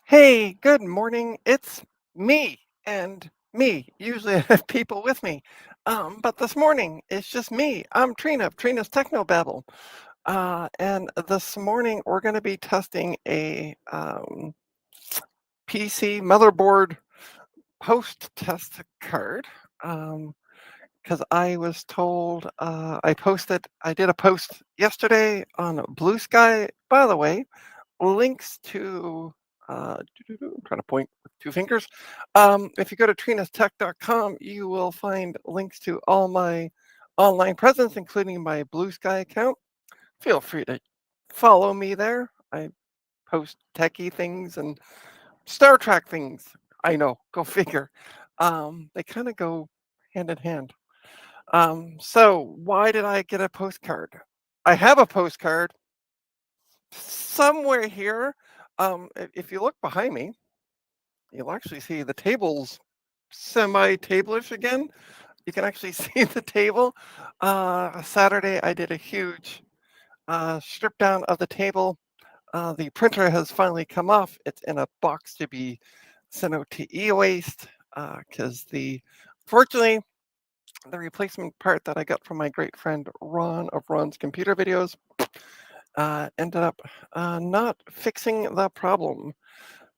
Hey, good morning. It's me and me. Usually I have people with me. But this morning it's just me. I'm Trina, Trina's Technobabble. And this morning we're going to be testing a PC motherboard post test card. Because I was told I did a post yesterday on Blue Sky. By the way, links to I'm trying to point with two fingers. If you go to trinastech.com, you will find links to all my online presence, including my Blue Sky account. Feel free to follow me there. I post techie things and Star Trek things. I know, go figure. They kind of go hand in hand. So why did I get a postcard? I have a postcard somewhere here. If you look behind me, you'll actually see the table's semi-tablish again. You can actually see the table. Saturday, I did a huge strip down of the table. The printer has finally come off. It's in a box to be sent out to e-waste because fortunately, the replacement part that I got from my great friend Ron of Ron's Computer Videos ended up not fixing the problem.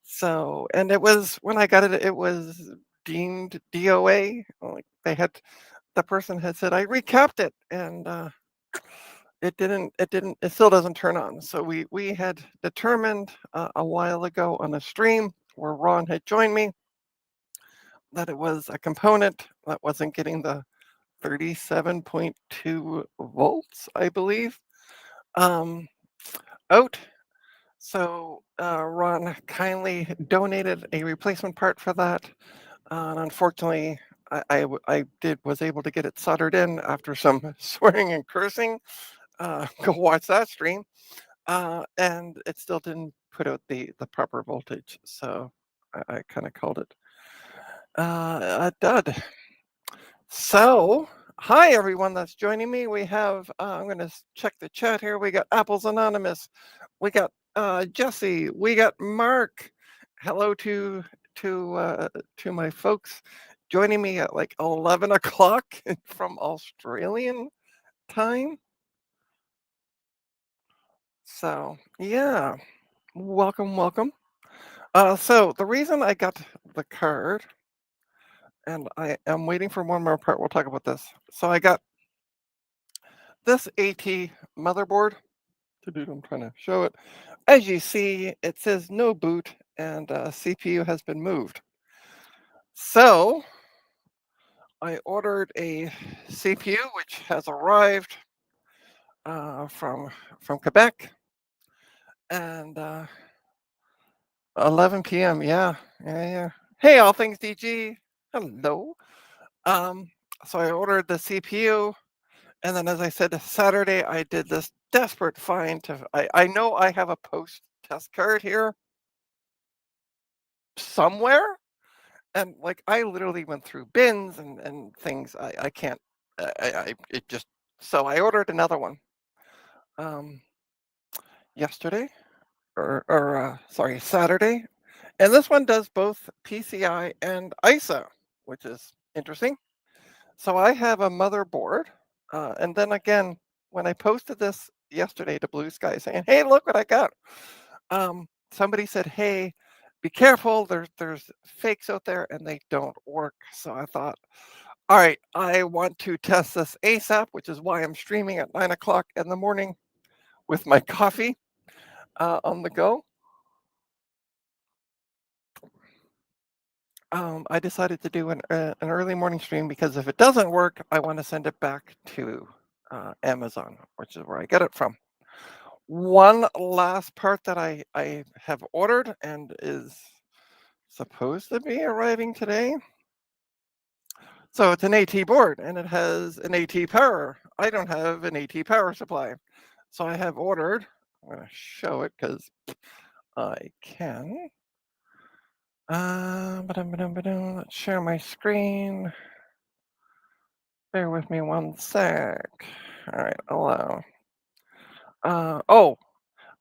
So, and it was when I got it, it was deemed DOA. Like the person had said, I recapped it, and it still doesn't turn on. So we had determined a while ago on a stream where Ron had joined me that it was a component that wasn't getting the 37.2 volts, I believe, um, out. So Ron kindly donated a replacement part for that. And unfortunately, I was able to get it soldered in after some swearing and cursing. Go watch that stream. And it still didn't put out the proper voltage. So I kind of called it a dud. So, hi everyone that's joining me. We have, I'm going to check the chat here. We got Apples Anonymous. We got Jesse. We got Mark. Hello to my folks joining me at like 11 o'clock from Australian time. So, yeah, welcome, welcome. So the reason I got the card, and I am waiting for one more part. We'll talk about this. So I got this AT motherboard. I'm trying to show it. As you see, it says no boot, and CPU has been moved. So I ordered a CPU, which has arrived from Quebec, and 11 p.m. Yeah, yeah, yeah. Hey, all things DG. Hello. Um, so I ordered the CPU, and then as I said, Saturday I did this desperate find I know I have a post test card here somewhere, and like I literally went through bins and things. I can't. I it just so I ordered another one um yesterday or sorry, Saturday, and this one does both PCI and ISA, which is interesting. So I have a motherboard, and then again, when I posted this yesterday to Blue Sky saying, "Hey, look what I got," somebody said, "Hey, be careful. There's fakes out there, and they don't work." So I thought, all right, I want to test this ASAP, which is why I'm streaming at 9 o'clock in the morning with my coffee on the go. I decided to do an early morning stream because if it doesn't work, I want to send it back to Amazon, which is where I get it from. One last part that I have ordered and is supposed to be arriving today. So it's an AT board and it has an AT power. I don't have an AT power supply. So I have ordered, I'm going to show it because I can. Let's share my screen. Bear with me one sec. All right, allow. Oh,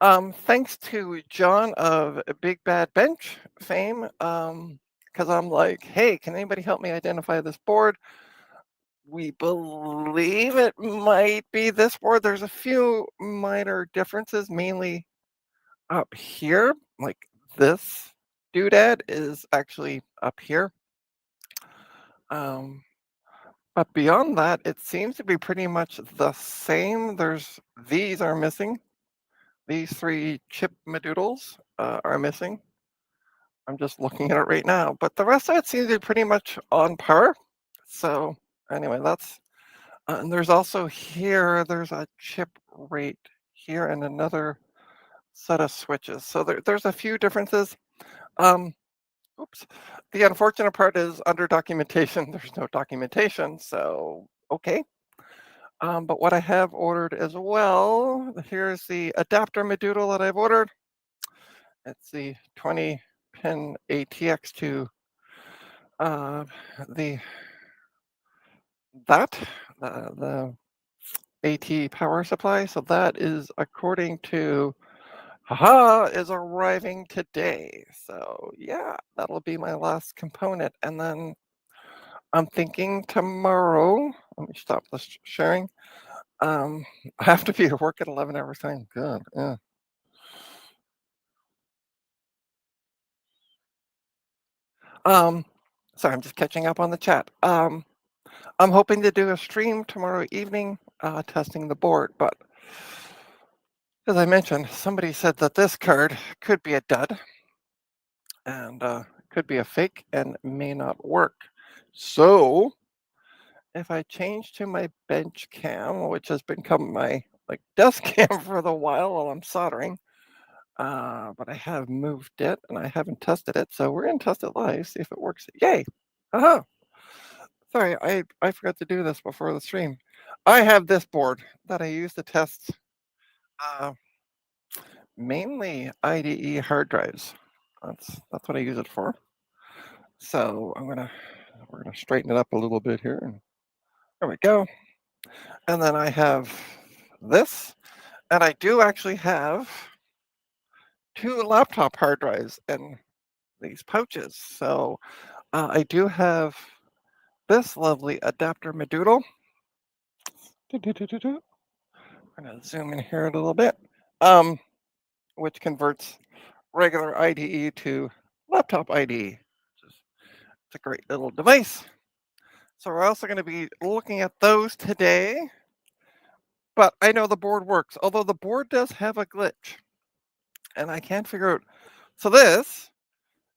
Thanks to John of Big Bad Bench fame, because I'm like, hey, can anybody help me identify this board? We believe it might be this board. There's a few minor differences, mainly up here. Like this doodad is actually up here. Um, but beyond that, it seems to be pretty much the same. These are missing. These three chip madoodles are missing. I'm just looking at it right now, but the rest of it seems to be pretty much on par. So anyway, and there's also here, there's a chip right here and another set of switches. So there's a few differences. Um, oops. The unfortunate part is under documentation, there's no documentation. So, okay. But what I have ordered as well, here's the adapter madoodle that I've ordered. It's the 20 pin ATX to uh, the that the AT power supply. So that is according to haha is arriving today. So yeah, that'll be my last component. And then I'm thinking tomorrow. Let me stop this sharing. I have to be at work at 11 hours time. Good. Yeah. Um, sorry, I'm just catching up on the chat. I'm hoping to do a stream tomorrow evening, testing the board, but as I mentioned, somebody said that this card could be a dud and could be a fake and may not work. So if I change to my bench cam, which has become my like desk cam for the while I'm soldering, but I have moved it and I haven't tested it, so we're gonna test it live, see if it works. Yay! Haha! Sorry, I forgot to do this before the stream. I have this board that I use to test uh, mainly IDE hard drives. That's what I use it for. So we're gonna straighten it up a little bit here. And there we go. And then I have this, and I do actually have two laptop hard drives in these pouches. So I do have this lovely adapter madoodle. I'm gonna zoom in here a little bit, which converts regular IDE to laptop IDE. It's a great little device. So we're also going to be looking at those today. But I know the board works, although the board does have a glitch. And I can't figure out. So this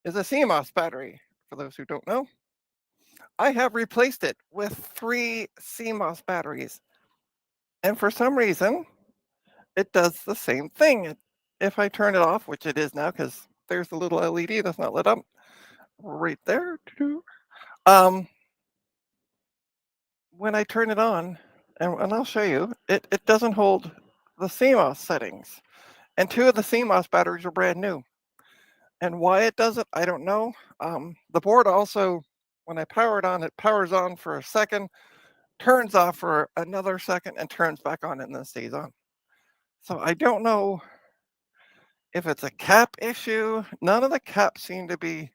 is a CMOS battery, for those who don't know. I have replaced it with 3 CMOS batteries. And for some reason, it does the same thing. If I turn it off, which it is now, because there's the little LED that's not lit up right there. Um, when I turn it on, and I'll show you, it doesn't hold the CMOS settings. And 2 of the CMOS batteries are brand new. And why it does it, I don't know. The board also, when I power it on, it powers on for a second, turns off for another second, and turns back on and then stays on. So I don't know if it's a cap issue. None of the caps seem to be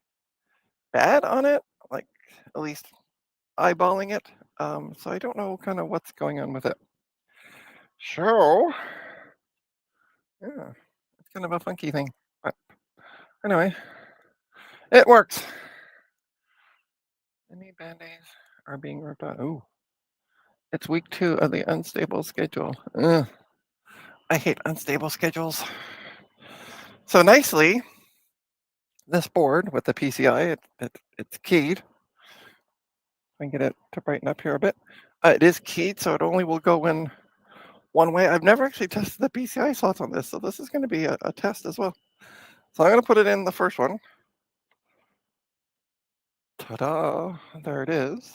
bad on it, like at least eyeballing it. So I don't know kind of what's going on with it. So, yeah, it's kind of a funky thing. But anyway, it works. Any band-aids are being ripped out. Ooh, it's week 2 of the unstable schedule. Ugh, I hate unstable schedules. So nicely, this board with the PCI, it's keyed. I can get it to brighten up here a bit. It is keyed, so it only will go in one way. I've never actually tested the PCI slots on this, so this is going to be a test as well. So I'm going to put it in the first one. Ta-da! There it is.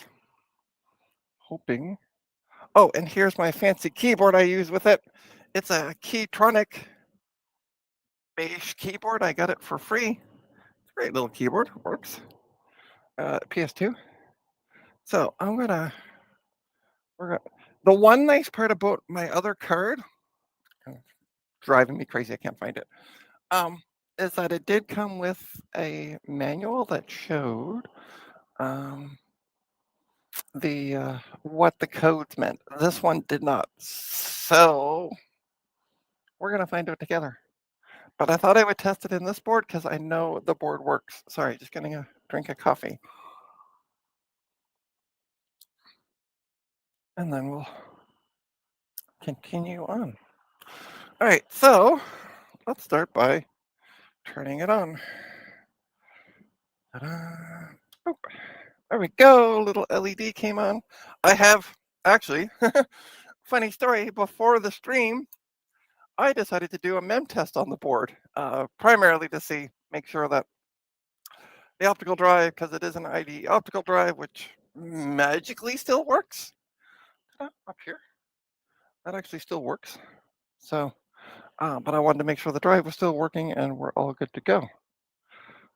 Hoping. Oh, and here's my fancy keyboard I use with it. It's a Keytronic beige keyboard. I got it for free. It's a great little keyboard. Works. PS2. So we're gonna. The one nice part about my other card, driving me crazy. I can't find it. Um, is that it did come with a manual that showed um, the what the codes meant. This one did not. So we're gonna find out together. But I thought I would test it in this board because I know the board works. Sorry, just getting a drink of coffee. And then we'll continue on. All right, so let's start by turning it on. Ta-da. Oh, there we go. Little LED came on. I have actually, funny story, before the stream, I decided to do a mem test on the board, primarily to see, make sure that the optical drive, because it is an IDE optical drive, which magically still works. Up here, that actually still works. So, but I wanted to make sure the drive was still working and we're all good to go.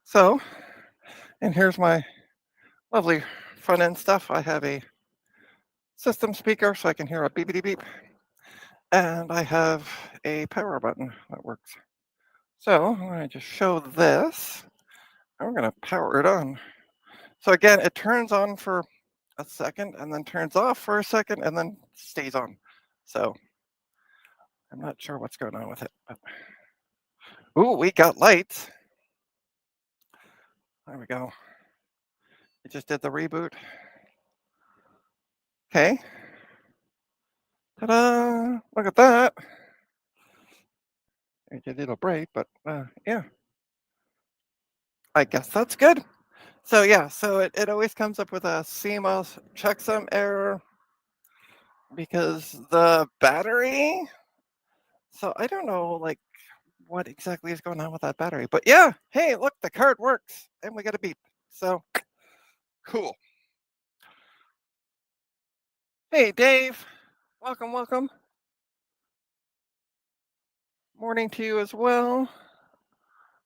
So, and here's my lovely front end stuff. I have a system speaker so I can hear a beepity beep, and I have a power button that works. So I'm going to just show this. And we're going to power it on. So again, it turns on for a second and then turns off for a second and then stays on. So I'm not sure what's going on with it. But... Ooh, we got lights. There we go. It just did the reboot. Okay. Ta-da! Look at that. It did a little break, but yeah. I guess that's good. So yeah, so it always comes up with a CMOS checksum error because the battery. So I don't know like what exactly is going on with that battery. But yeah, hey, look, the card works and we got a beep. So cool. Hey Dave, welcome, welcome. Morning to you as well.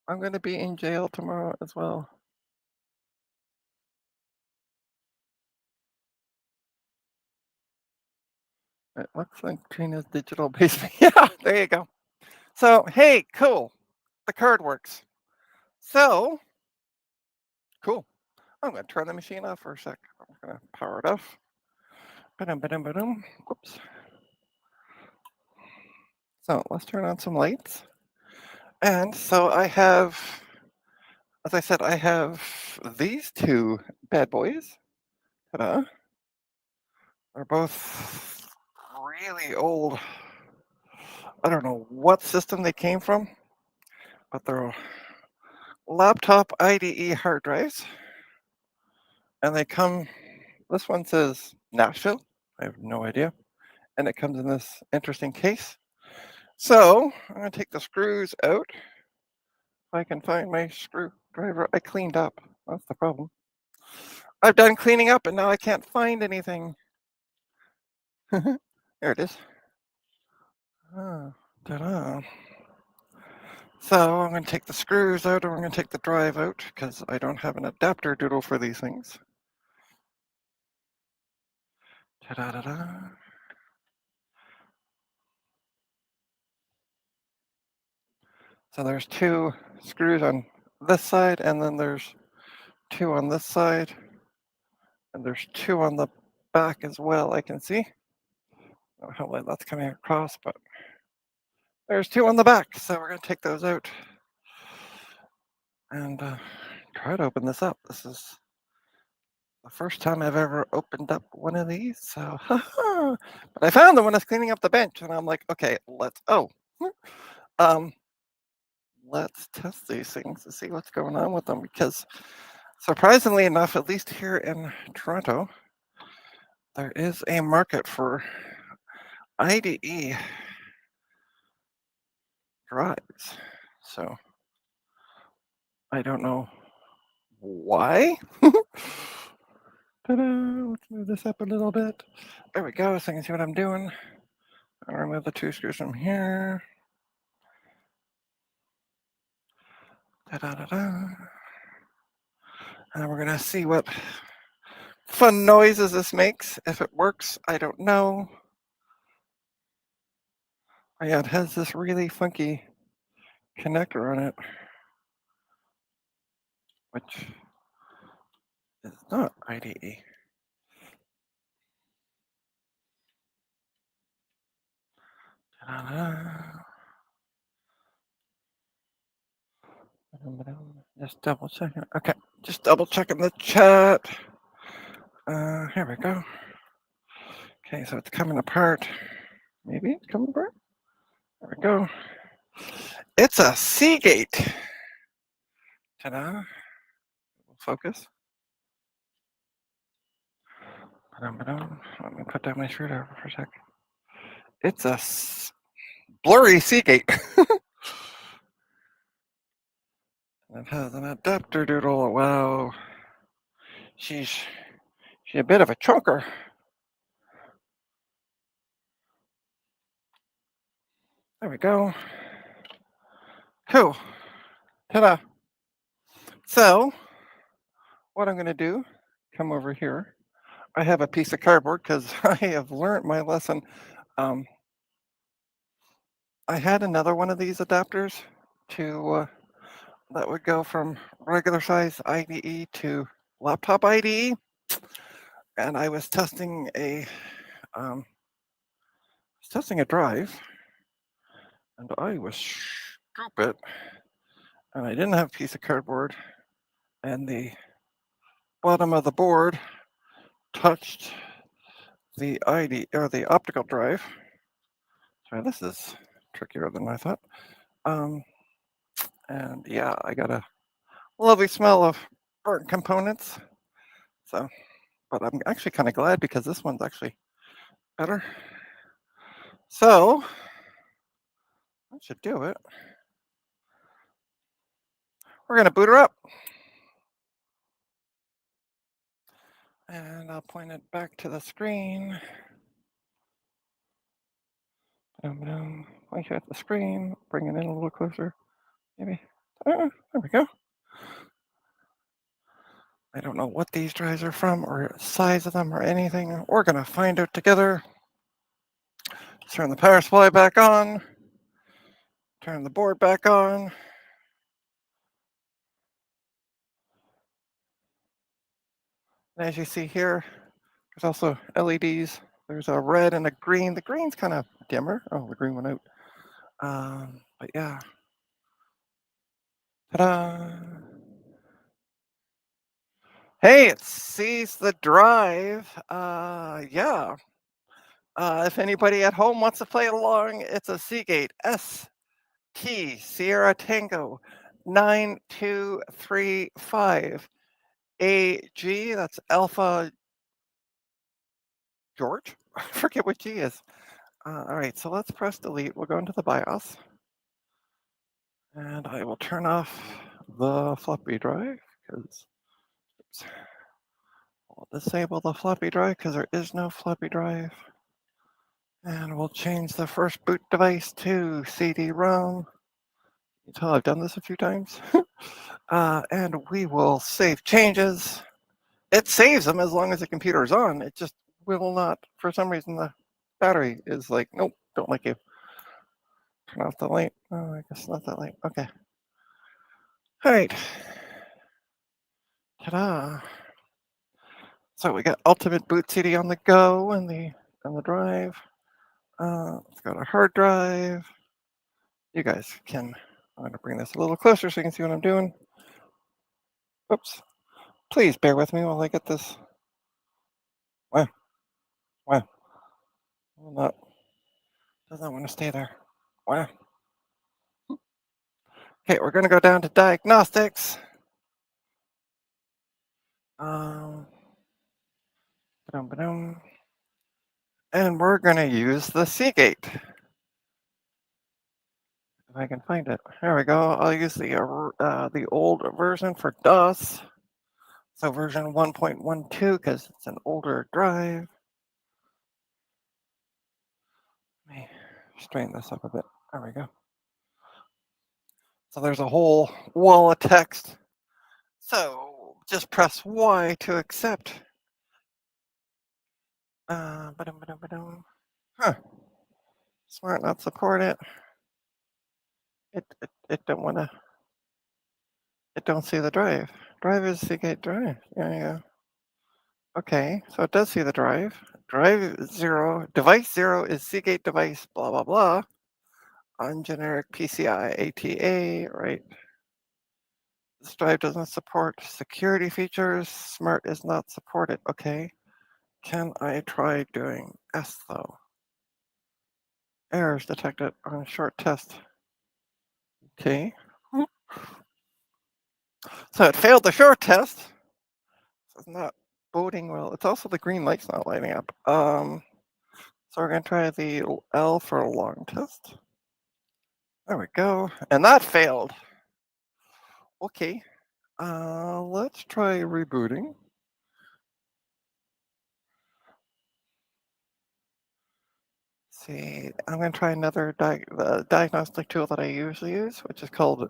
I'm gonna be in jail tomorrow as well. It looks like Trina's digital basement. Yeah, there you go. So hey, cool. The card works. So cool. I'm going to turn the machine off for a sec. I'm going to power it off. Ba-dum, ba-dum, ba-dum. Whoops. So let's turn on some lights. And so I have, as I said, I have these two bad boys. Ta-da. They're both really old. I don't know what system they came from, but they're laptop IDE hard drives. And they come, this one says Nashville. I have no idea. And it comes in this interesting case. So I'm going to take the screws out. If I can find my screwdriver, I cleaned up. That's the problem. I've done cleaning up and now I can't find anything. There it is. Oh, ta-da. So I'm going to take the screws out and I'm going to take the drive out because I don't have an adapter doodle for these things. Ta-da-da-da. So there's two screws on this side and then there's two on this side. And there's two on the back as well, I can see. I don't know how light that's coming across, but there's two on the back. So we're going to take those out and try to open this up. This is the first time I've ever opened up one of these. So, but I found them when I was cleaning up the bench and I'm like, okay, um, let's test these things to see what's going on with them because surprisingly enough, at least here in Toronto, there is a market for IDE drives. So I don't know why. Ta-da! Let's move this up a little bit. There we go, so I can see what I'm doing. I'll remove the two screws from here. Da-da-da-da. And we're gonna see what fun noises this makes. If it works, I don't know. Oh, yeah, it has this really funky connector on it, which is not IDE. Ta-da. Just double checking. Okay, just double checking the chat. Here we go. Okay, so it's coming apart. Maybe it's coming apart. There we go. It's a Seagate. Ta-da. Focus. Let me put down my screwdriver for a sec. It's a blurry Seagate. It has an adapter doodle. Wow. She's a bit of a chunker. There we go. Cool. Ta-da. So, what I'm going to do, come over here. I have a piece of cardboard because I have learned my lesson. Um, I had another one of these adapters to that would go from regular size IDE to laptop IDE, and I was testing a drive, and I was stupid, and I didn't have a piece of cardboard, and the bottom of the board touched the ID or the optical drive. Sorry, this is trickier than I thought. And yeah, I got a lovely smell of burnt components. So, but I'm actually kind of glad because this one's actually better. So, that should do it. We're going to boot her up. And I'll point it back to the screen. Point you at the screen, bring it in a little closer, maybe. There we go. I don't know what these drives are from or size of them or anything. We're going to find out together. Turn the power supply back on. Turn the board back on. And as you see here, there's also LEDs. There's a red and a green. The green's kind of dimmer. Oh, the green went out. But yeah. Ta-da! Hey, it sees the drive. Yeah. If anybody at home wants to play along, it's a Seagate ST Sierra Tango 9235 AG. That's Alpha George. I forget what G is. All right, so let's press delete. We'll go into the BIOS. And I will turn off the floppy drive because we'll disable the floppy drive because there is no floppy drive. And we'll change the first boot device to CD-ROM. You tell I've done this a few times. And we will save changes. It saves them as long as the computer is on. It just will not, for some reason, the battery is like, nope, don't like you. Turn off the light. Oh, I guess not that light. Okay. All right. Ta-da. So we got Ultimate Boot CD on the go and the drive. Let's go to hard drive. You guys can, I'm going to bring this a little closer so you can see what I'm doing. Oops. Please bear with me while I get this. Wow. Does not want to stay there. Wow. Okay, we're going to go down to diagnostics. And we're going to use the Seagate. If I can find it. There we go. I'll use the old version for DOS. So version 1.12 because it's an older drive. Let me straighten this up a bit. There we go. So there's a whole wall of text. So just press Y to accept. Huh. Smart not support it. It don't wanna, it don't see the drive. Drive is Seagate drive. Yeah, yeah. Okay, so it does see the drive. Drive 0, device 0 is Seagate device, blah, blah, blah. On generic PCI ATA, right? This drive doesn't support security features. Smart is not supported. Okay. Can I try doing S though? Errors detected on a short test. Okay. So it failed the short test. It's not boding well. It's also the green light's not lighting up. So we're gonna try the L for a long test. There we go. And that failed. Okay. Let's try rebooting. See, I'm going to try another diagnostic tool that I usually use, which is called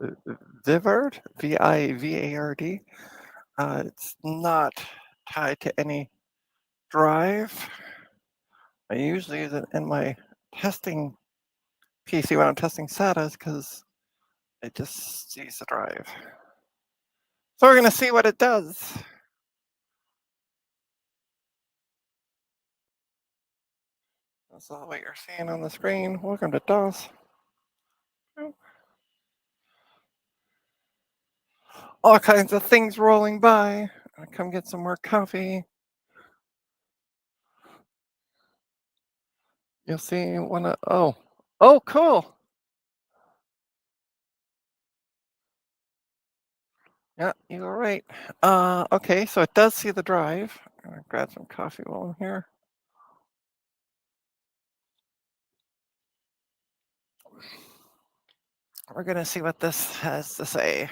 Vivard, Vivard. It's not tied to any drive. I usually use it in my testing PC when I'm testing SATAs because it just sees the drive. So we're going to see what it does. That's all what you're seeing on the screen. Welcome to DOS. All kinds of things rolling by. I come get some more coffee. You'll see one of, oh, cool. Yeah, you were right. Okay, so it does see the drive. I'm gonna grab some coffee while I'm here. We're gonna see what this has to say.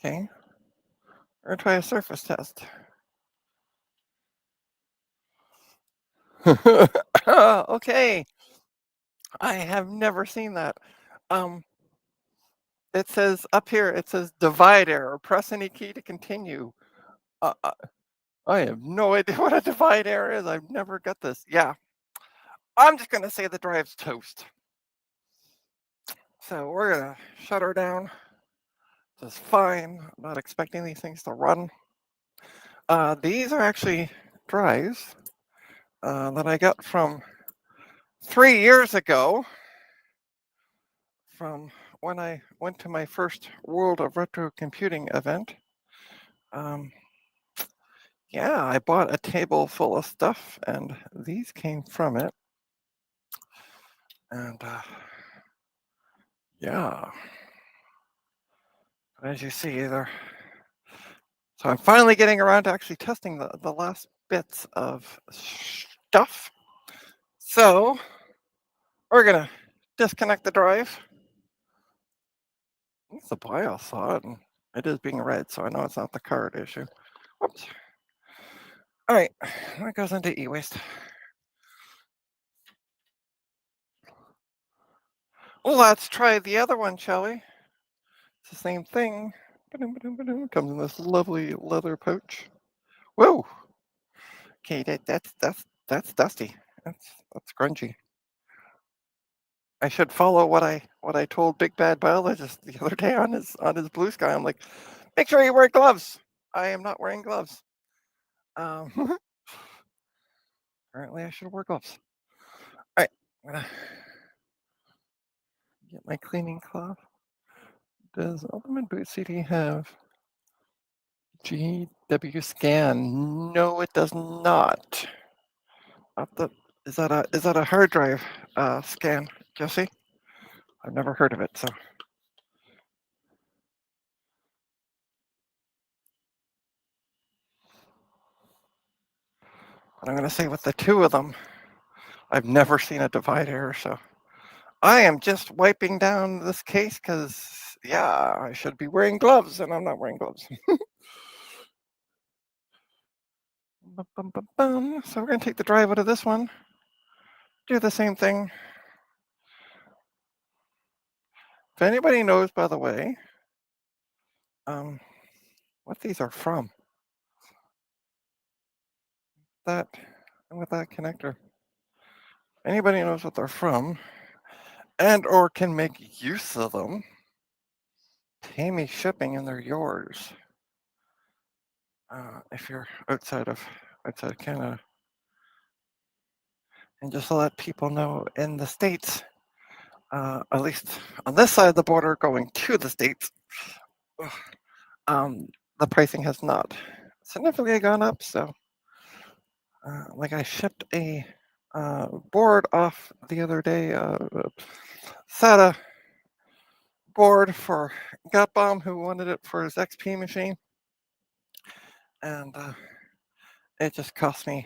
Okay, we're gonna try a surface test. Okay, I have never seen that. Um, it says up here, it says divide error. Press any key to continue. Uh, uh, I have no idea what a divide error is. I've never got this. Yeah, I'm just gonna say the drive's toast. So we're gonna shut her down. This is fine. I'm not expecting these things to run. These are actually drives that I got from 3 years ago from when I went to my first World of Retro Computing event. Um, yeah, I bought a table full of stuff, and these came from it. And yeah, as you see, they're. So I'm finally getting around to actually testing the last bits of stuff. So we're gonna disconnect the drive. It's the BIOS saw it, and it is being read, so I know it's not the card issue. Whoops. All right, that goes into e-waste. Well, let's try the other one, shall we? It's the same thing. Comes in this lovely leather pouch. Whoa. Okay, that's dusty. That's grungy. I should follow what I told Big Bad Biologist the other day on his blue sky. I'm like, make sure you wear gloves. I am not wearing gloves. Apparently I should wear gloves. All right, I'm gonna get my cleaning cloth. Does Ultimate Boot CD have GW scan? No, it does not. Is that a hard drive scan, Jesse? I've never heard of it, so. But I'm gonna say with the two of them, I've never seen a divide error, so I am just wiping down this case because yeah, I should be wearing gloves and I'm not wearing gloves. So we're gonna take the drive out of this one, do the same thing. If anybody knows, by the way, what these are from, that with that connector. Anybody knows what they're from and or can make use of them, pay me shipping and they're yours. If you're outside of Canada, and just to let people know in the states, at least on this side of the border going to the states, um, the pricing has not significantly gone up. So, like I shipped a board off the other day, SATA board for Gut Bomb who wanted it for his XP machine, and it just cost me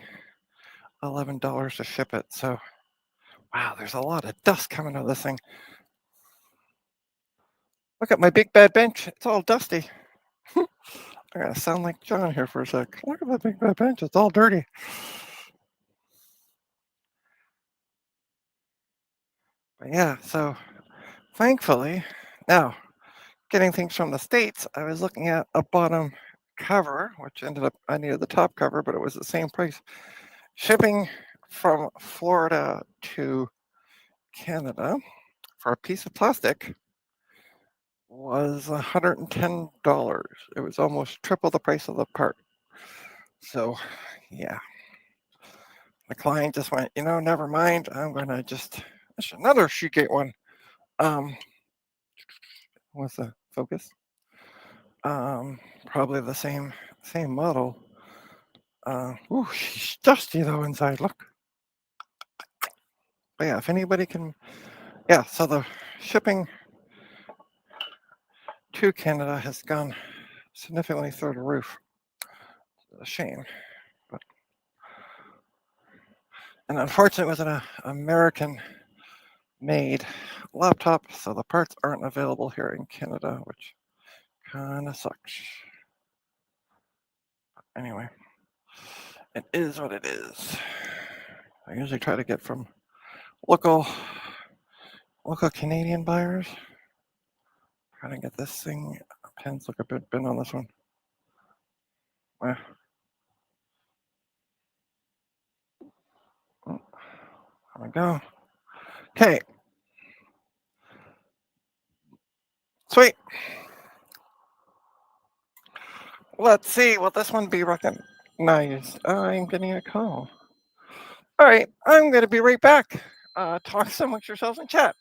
$11 to ship it. So, wow, there's a lot of dust coming out of this thing. Look at my big bad bench; it's all dusty. I gotta sound like John here for a sec. Look at that big bad bench; it's all dirty. But yeah, so thankfully, now getting things from the States, I was looking at a bottom cover, which ended up I needed the top cover, but it was the same price. Shipping from Florida to Canada for a piece of plastic was $110. It was almost triple the price of the part. So, yeah, the client just went, never mind. I'm gonna just that's another Seagate one. Um, what's the Focus? Probably the same model. Ooh, she's dusty though inside. Look. But yeah, if anybody can, yeah. So the shipping to Canada has gone significantly through the roof. It's a shame, but and unfortunately, it was an American-made laptop, so the parts aren't available here in Canada, which kind of sucks. Anyway, it is what it is. I usually try to get from local Canadian buyers. Trying to get this thing. Pens look a bit bent on this one. Well, there we go. Okay, sweet. Let's see. Will this one be recognized? I'm getting a call. All right, I'm going to be right back. Talk some with yourselves in chat.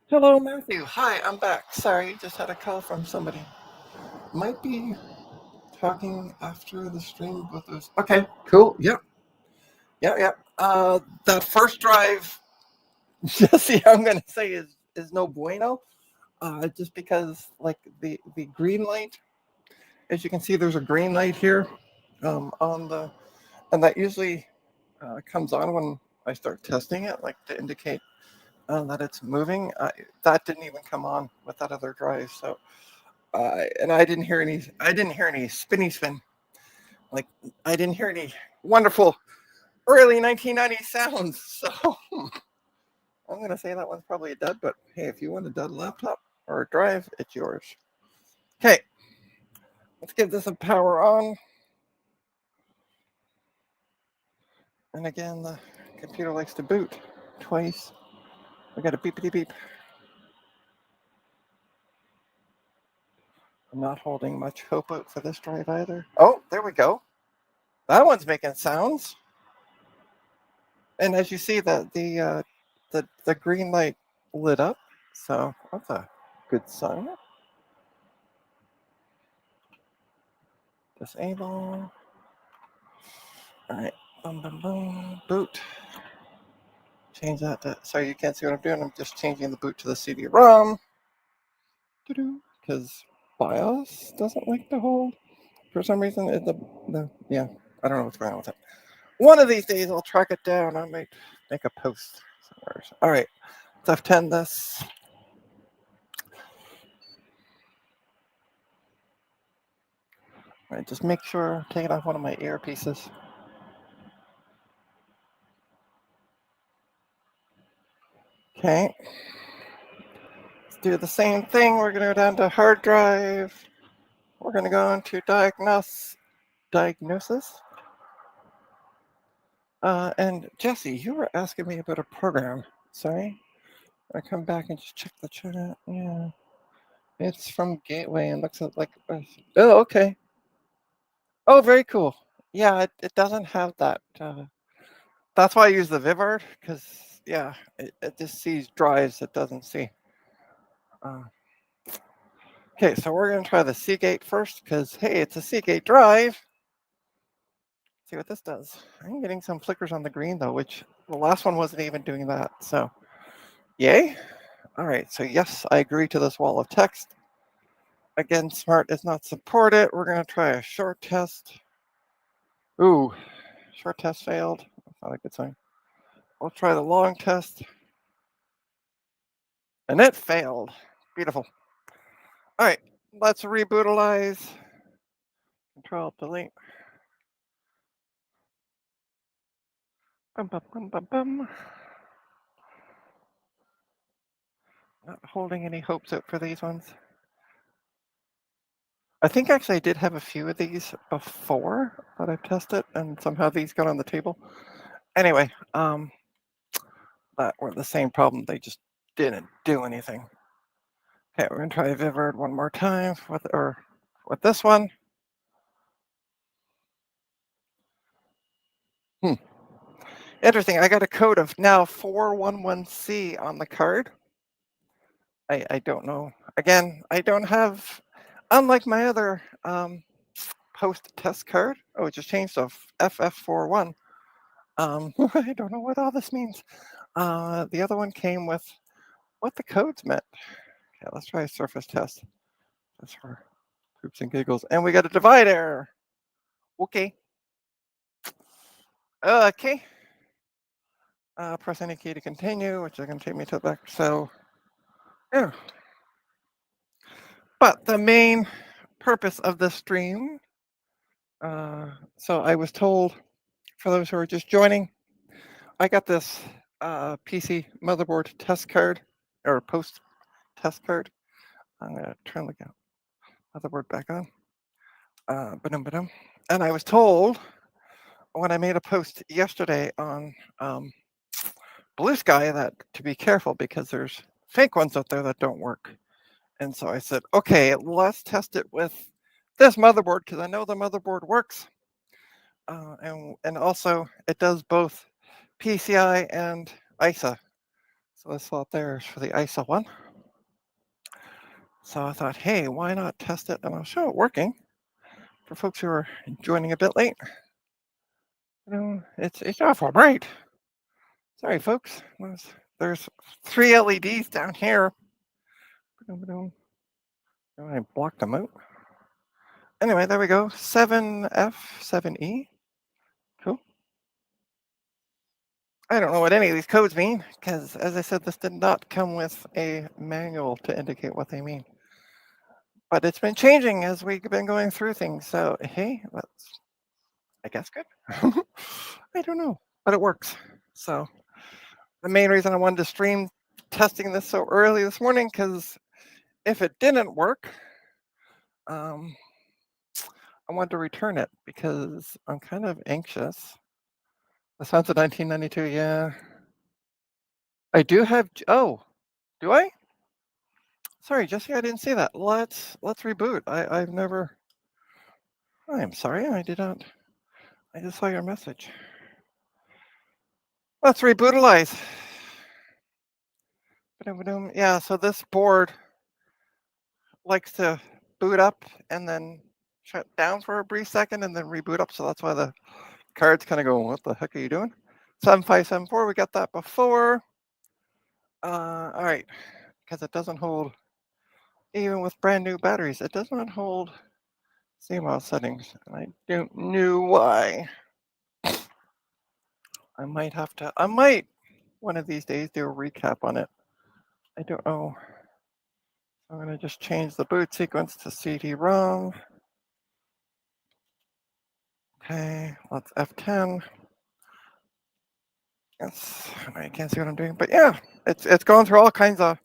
Hello, Matthew. Hi, I'm back. Sorry, just had a call from somebody. Might be talking after the stream with those. Okay, cool. Yep, yep. That first drive, Jesse, I'm gonna say is no bueno. Just because like the green light, as you can see, there's a green light here, on the, and that usually comes on when I start testing it, like to indicate that it's moving. That didn't even come on with that other drive. So, and I didn't hear any. I didn't hear any spinny spin. Like I didn't hear any wonderful early 1990 sounds. So I'm gonna say that one's probably a dud. But hey, if you want a dud laptop or a drive, it's yours. Okay, let's give this a power on. And again, the computer likes to boot twice. We got a beepity beep. I'm not holding much hope out for this drive either. Oh, there we go. That one's making sounds. And as you see, the green light lit up, so that's a good sign. Disable. All right, boom, boom, boom. Boot. Change that to. Sorry, you can't see what I'm doing. I'm just changing the boot to the CD-ROM. Because BIOS doesn't like to hold. For some reason, yeah, I don't know what's going on with it. One of these days, I'll track it down. I might make a post somewhere. All right, let's F10 this. All right, just make sure I'm taking off one of my earpieces. Okay. Let's do the same thing. We're going to go down to hard drive. We're going to go into diagnosis. And Jesse, you were asking me about a program. Sorry. I come back and just check the chat. Yeah. It's from Gateway and looks like. Oh, okay. Oh, very cool. Yeah, it doesn't have that. That's why I use the Vivard, because, yeah, it just sees drives it doesn't see. Okay, so we're going to try the Seagate first, because, hey, it's a Seagate drive. See what this does. I'm getting some flickers on the green, though, which the last one wasn't even doing that. So, yay. All right, so yes, I agree to this wall of text. Again, Smart does not support it. We're going to try a short test. Ooh, short test failed. That's not a good sign. We'll try the long test. And it failed. Beautiful. All right, let's rebootilize. Control delete. Bum, bum, bum, bum, bum. Not holding any hopes out for these ones. I think actually I did have a few of these before that I've tested, and somehow these got on the table. Anyway, that were the same problem. They just didn't do anything. Okay, we're gonna try Vivard one more time with this one. Interesting. I got a code of now 411C on the card. I don't know. Again, I don't have, unlike my other post test card. Oh, it just changed to FF41. I don't know what all this means. The other one came with what the codes meant. Okay, let's try a surface test. That's for poops and giggles. And we got a divide error. Okay. Okay. Press any key to continue, which is going to take me to the back. So, yeah. But the main purpose of this stream, so I was told, for those who are just joining, I got this PC motherboard test card, or post test card. I'm going to turn the motherboard back on. Ba-dum. And I was told when I made a post yesterday on Blue Sky that to be careful because there's fake ones out there that don't work. And so I said, okay, let's test it with this motherboard because I know the motherboard works. And also it does both PCI and ISA. So this slot there is for the ISA one. So I thought, hey, why not test it? And I'll show it working for folks who are joining a bit late. It's awful bright. Sorry, folks. There's 3 LEDs down here. I blocked them out. Anyway, there we go. 7F, 7E. Cool. I don't know what any of these codes mean, because as I said, this did not come with a manual to indicate what they mean. But it's been changing as we've been going through things. So, hey, that's, I guess, good. I don't know, but it works. So the main reason I wanted to stream testing this so early this morning, because if it didn't work, I wanted to return it because I'm kind of anxious. The sounds of 1992, yeah. I do have, oh, do I? Sorry, Jesse, I didn't see that. Let's reboot. I've never. I'm sorry, I did not. I just saw your message. Let's rebootalize. Ba-dum-ba-dum. Yeah, so this board likes to boot up and then shut down for a brief second and then reboot up. So that's why the card's kind of going, what the heck are you doing? 7574, we got that before. All right, because it doesn't hold, even with brand new batteries, it does not hold CMOS settings. And I don't know why. I might one of these days do a recap on it. I don't know. I'm gonna just change the boot sequence to CD-ROM. Okay, let's F10. Yes, I can't see what I'm doing, but yeah, it's going through all kinds of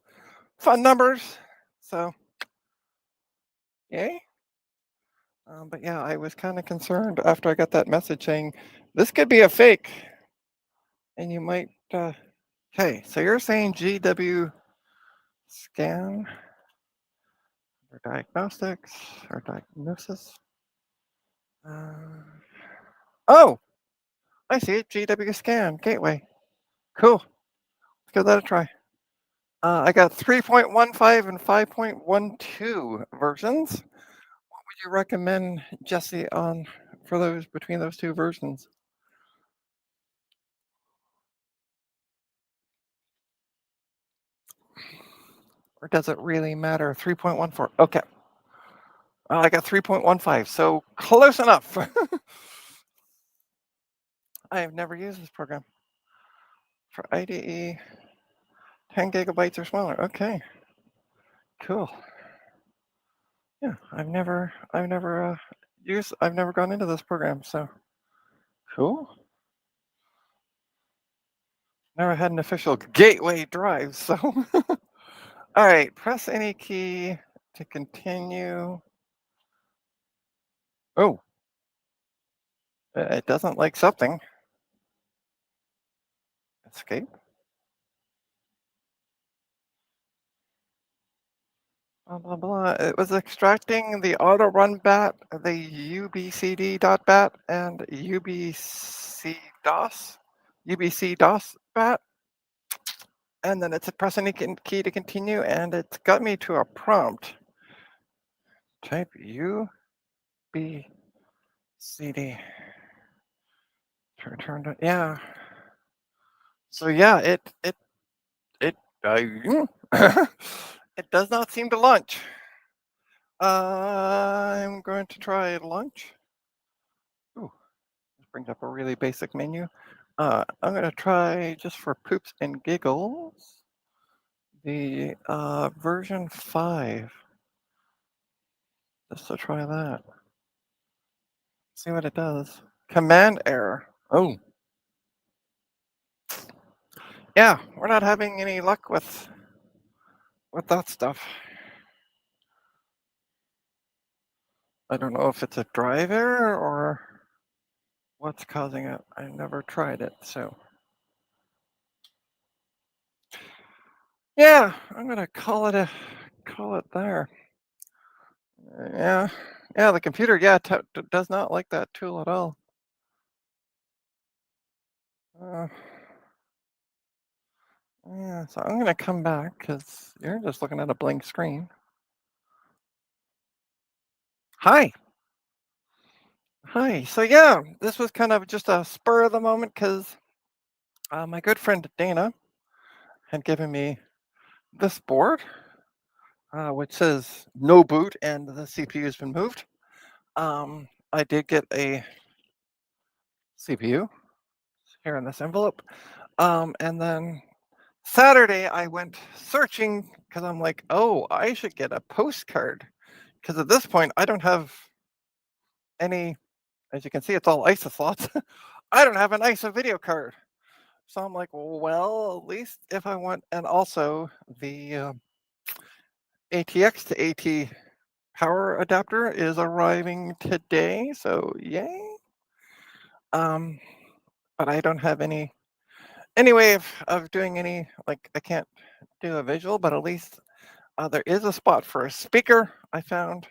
fun numbers. So, yay. But yeah, I was kind of concerned after I got that message saying this could be a fake, and you might. Hey, so you're saying GW scan or diagnostics or diagnosis? Uh, oh, I see it. GW scan gateway. Cool. Let's give that a try. I got 3.15 and 5.12 versions. What would you recommend, Jesse, on for those between those two versions? Or does it really matter? 3.14. Okay. I got 3.15, so close enough. I have never used this program. For IDE, 10 gigabytes or smaller. Okay. Cool. Yeah, I've never gone into this program, so cool. Never had an official gateway drive, so. All right, press any key to continue. Oh, it doesn't like something. Escape. Blah, blah, blah. It was extracting the auto run bat, the ubcd.bat, and ubc DOS bat. And then it's a press any key to continue, and it's got me to a prompt. Type ubcd. Turn to, yeah. So yeah, it it does not seem to launch. I'm going to try launch. Ooh, this brings up a really basic menu. I'm going to try just for poops and giggles the version 5. Just to try that. See what it does. Command error. Oh. Yeah, we're not having any luck with that stuff. I don't know if it's a drive error or what's causing it. I never tried it, so. Yeah, I'm gonna call it there. Yeah, yeah, the computer, yeah, does not like that tool at all. Uh, yeah, so I'm gonna come back because you're just looking at a blank screen. Hi. Hi. So yeah, this was kind of just a spur of the moment because my good friend Dana had given me this board, which says no boot and the CPU has been moved. I did get a CPU here in this envelope. And then Saturday I went searching because I'm like, oh, I should get a postcard. Because at this point I don't have any, as you can see, it's all ISA slots. I don't have an ISA video card. So I'm like, well, at least if I want, and also the ATX to AT power adapter is arriving today. So yay. But I don't have any way of doing any, like, I can't do a visual, but at least There is a spot for a speaker I found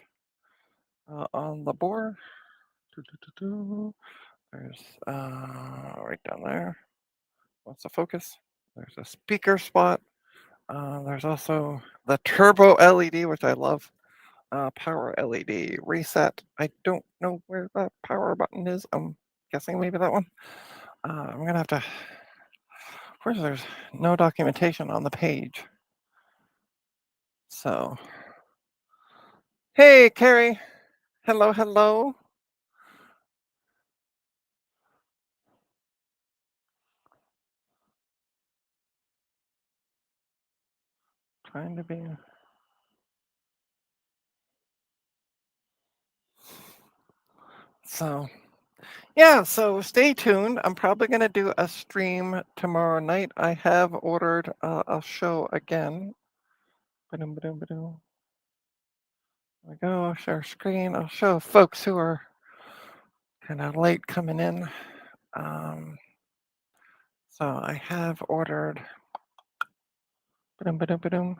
on the board. Doo-doo-doo-doo. There's right down there. What's the focus? There's a speaker spot. There's also the turbo LED, which I love. Power LED reset. I don't know where that power button is. I'm guessing maybe that one. I'm gonna have to. Of course, there's no documentation on the page. So, hey, Carrie. Hello, hello. Trying to be. So, yeah, so stay tuned. I'm probably going to do a stream tomorrow night. I have ordered a show again. Ba-dum, ba-dum, ba-dum. There we go. I'll share screen. I'll show folks who are kind of late coming in. Um, so I have ordered. Ba-dum, ba-dum, ba-dum.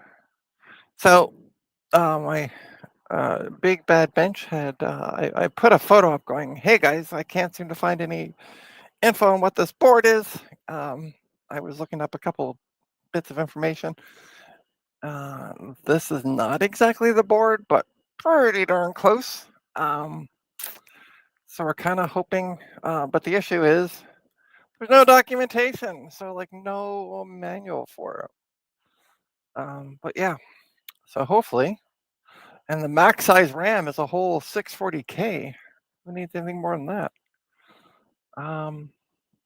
So my big bad bench had, I put a photo up going, hey guys, I can't seem to find any info on what this board is. I was looking up a couple bits of information. This is not exactly the board, but pretty darn close. So we're kind of hoping, but the issue is there's no documentation, so like no manual for it. But yeah, so hopefully, and the max size RAM is a whole 640K. Who needs anything more than that?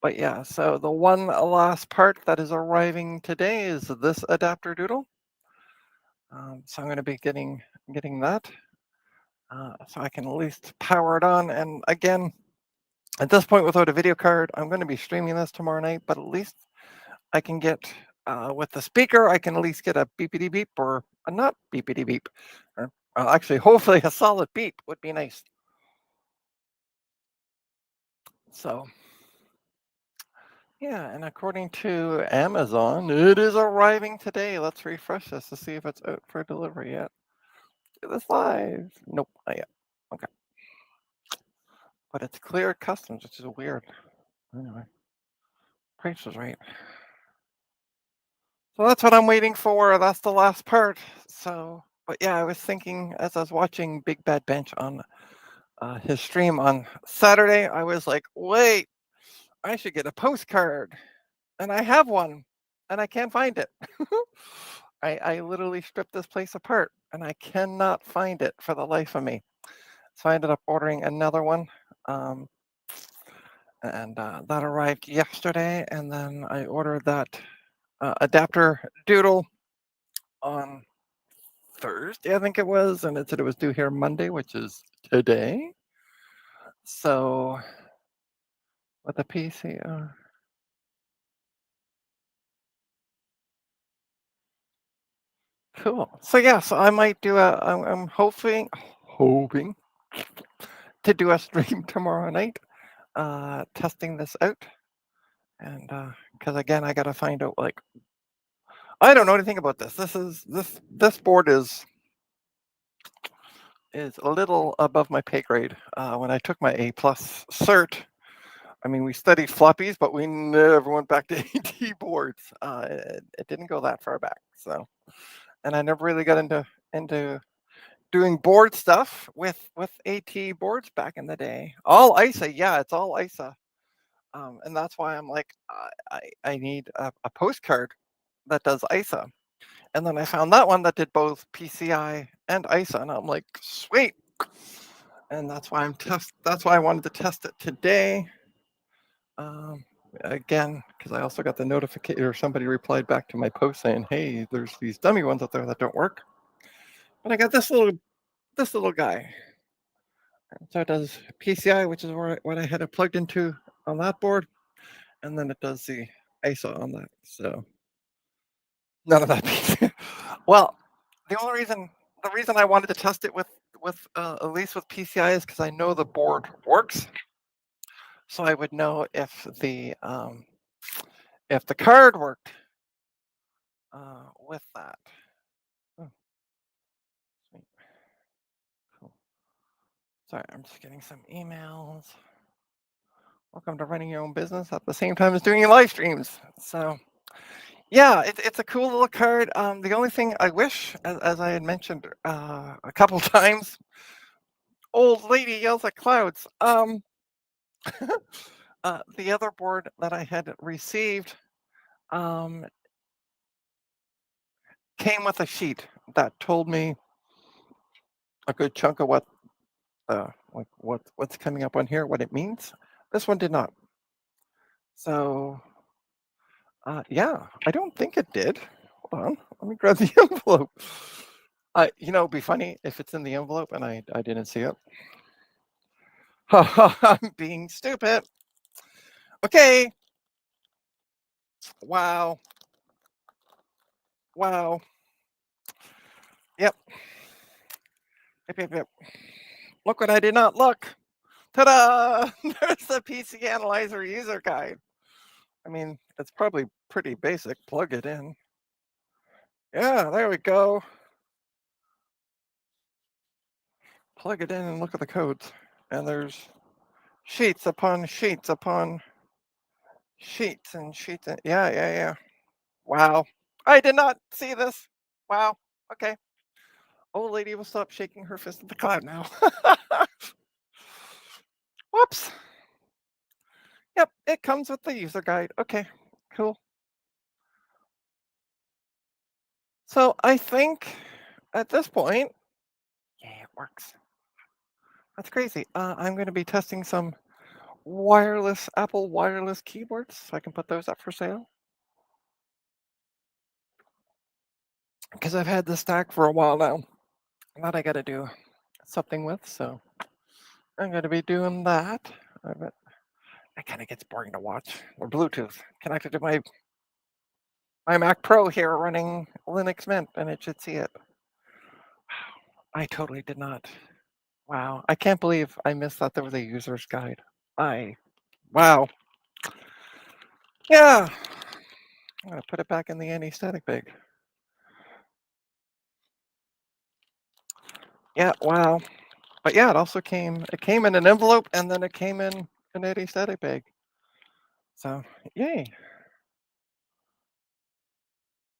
But yeah, so the one last part that is arriving today is this adapter doodle. So I'm going to be getting that, so I can at least power it on. And again, at this point, without a video card, I'm going to be streaming this tomorrow night. But at least I can get with the speaker, I can at least get a beepity beep or a not beepity beep. Or, well, actually, hopefully a solid beep would be nice. So yeah, and according to Amazon, it is arriving today. Let's refresh this to see if it's out for delivery yet. Do this live. Nope, not yet. Okay. But it's cleared customs, which is weird. Anyway, price was right. So that's what I'm waiting for. That's the last part. So, but yeah, I was thinking as I was watching Big Bad Bench on his stream on Saturday, I was like, wait, I should get a postcard. And I have one, and I can't find it. I literally stripped this place apart, and I cannot find it for the life of me. So I ended up ordering another one, and that arrived yesterday. And then I ordered that adapter doodle on Thursday, I think it was, and it said it was due here Monday, which is today. So with the PC, cool. So yeah, so I might do a. I'm hoping to do a stream tomorrow night, testing this out, and because again, I gotta find out like I don't know anything about this. This board is a little above my pay grade. When I took my A plus cert, I mean, we studied floppies, but we never went back to AT boards. It didn't go that far back. So, and I never really got into doing board stuff with AT boards back in the day. All ISA, yeah, it's all ISA. And that's why I'm like, I need a postcard that does ISA. And then I found that one that did both PCI and ISA, and I'm like, sweet. And that's why That's why I wanted to test it today. Again, because I also got the notification, or somebody replied back to my post saying, "Hey, there's these dummy ones out there that don't work." But I got this little guy. So it does PCI, which is what I had it plugged into on that board, and then it does the ISO on that. So none of that. Well, the reason I wanted to test it with at least with PCI is because I know the board works, so I would know if the card worked with that. Sorry, I'm just getting some emails. Welcome to running your own business at the same time as doing your live streams. So yeah, it's a cool little card. The only thing I wish, as I had mentioned a couple times, old lady yells at clouds. The other board that I had received um, came with a sheet that told me a good chunk of what what's coming up on here, what it means. This one did not. So yeah, I don't think it did. Hold on, let me grab the envelope. It'd be funny if it's in the envelope and I didn't see it. I'm being stupid. Okay. Wow. Wow. Yep. Yep, yep, yep. Look what I did not look. Ta-da! There's the PC Analyzer user guide. I mean, it's probably pretty basic. Plug it in. Yeah, there we go. Plug it in and look at the codes. And there's sheets upon sheets upon sheets and sheets. Yeah, yeah, yeah. Wow. I did not see this. Wow. Okay. Old lady will stop shaking her fist at the cloud now. Whoops. Yep, it comes with the user guide. Okay, cool. So I think at this point, yeah, it works. That's crazy. I'm going to be testing some wireless Apple wireless keyboards so I can put those up for sale. Because I've had this stack for a while now that I got to do something with. So I'm going to be doing that. I bet it kind of gets boring to watch. Or Bluetooth connected to my Mac Pro here running Linux Mint, and it should see it. I totally did not. Wow, I can't believe I missed that there was a user's guide. Wow. Yeah, I'm gonna put it back in the anti-static bag. Yeah, wow. But yeah, it came in an envelope and then it came in an anti-static bag. So, yay.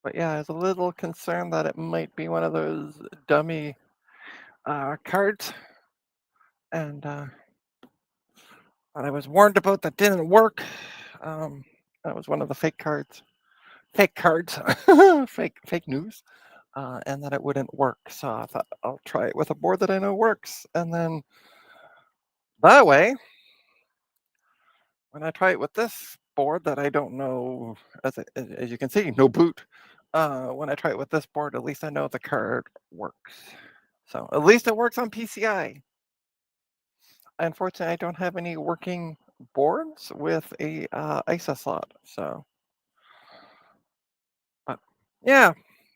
But yeah, I was a little concerned that it might be one of those dummy cards. And I was warned about that didn't work. That was one of the fake cards. Fake cards. Fake news. And that it wouldn't work. So I thought I'll try it with a board that I know works. And then that way, when I try it with this board that I don't know, as you can see, no boot. When I try it with this board, at least I know the card works. So at least it works on PCI. Unfortunately, I don't have any working boards with a ISA slot. So, but yeah.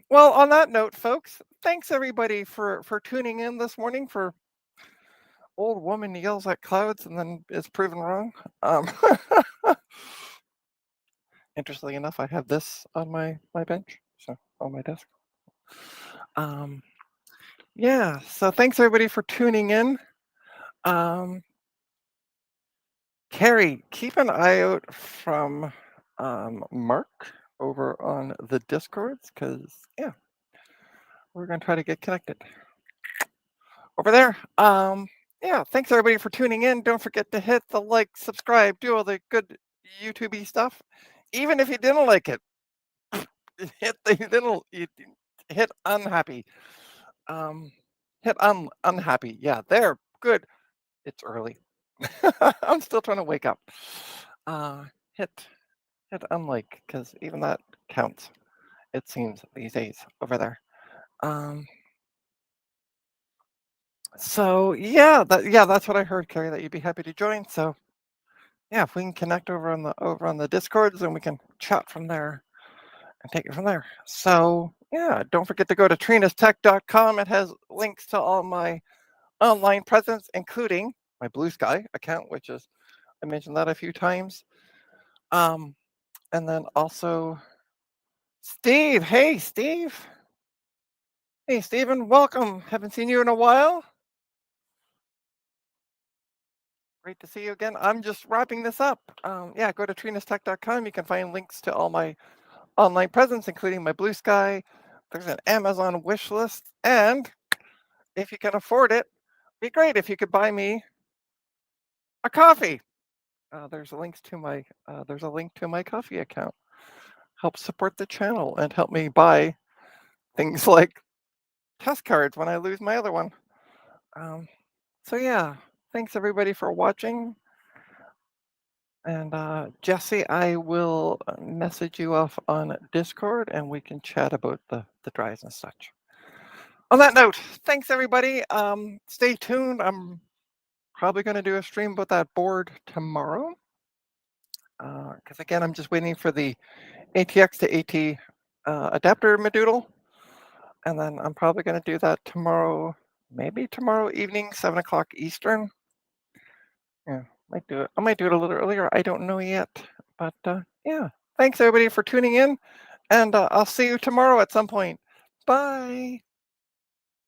Well, on that note, folks, thanks everybody for tuning in this morning for old woman yells at clouds and then is proven wrong. Um, interestingly enough, I have this on my bench, so on my desk. Um, yeah, so thanks everybody for tuning in. Um, Carrie, keep an eye out from Mark over on the Discords because yeah, we're gonna try to get connected over there. Yeah, thanks everybody for tuning in. Don't forget to hit the like, subscribe, do all the good YouTubey stuff. Even if you didn't like it, hit the little hit unhappy. Um, hit unhappy. Yeah, there. Good. It's early. I'm still trying to wake up. Uh, hit hit unlike because even that counts. It seems these days over there. Um, so yeah, that's what I heard, Carrie. That you'd be happy to join. So yeah, if we can connect over on the Discords, then we can chat from there and take it from there. So yeah, don't forget to go to trinastech.com. It has links to all my online presence, including my Blue Sky account, which is I mentioned that a few times. And then also Steve. Hey, Steve. Hey, Steven. Welcome. Haven't seen you in a while. Great to see you again. I'm just wrapping this up. Yeah, go to trinastech.com. You can find links to all my online presents, including my Blue Sky. There's an Amazon wish list, and if you can afford it, it'd be great if you could buy me a coffee. There's a link to my coffee account. Help support the channel and help me buy things like test cards when I lose my other one. Um, so yeah, thanks everybody for watching. And Jesse, I will message you off on Discord and we can chat about the drives and such. On that note, thanks everybody. Stay tuned. I'm probably going to do a stream about that board tomorrow. Because again, I'm just waiting for the ATX to AT adapter madoodle. And then I'm probably going to do that tomorrow, maybe tomorrow evening, 7 o'clock Eastern. Yeah, might do it. I might do it a little earlier. I don't know yet. But yeah, thanks everybody for tuning in. And I'll see you tomorrow at some point. Bye.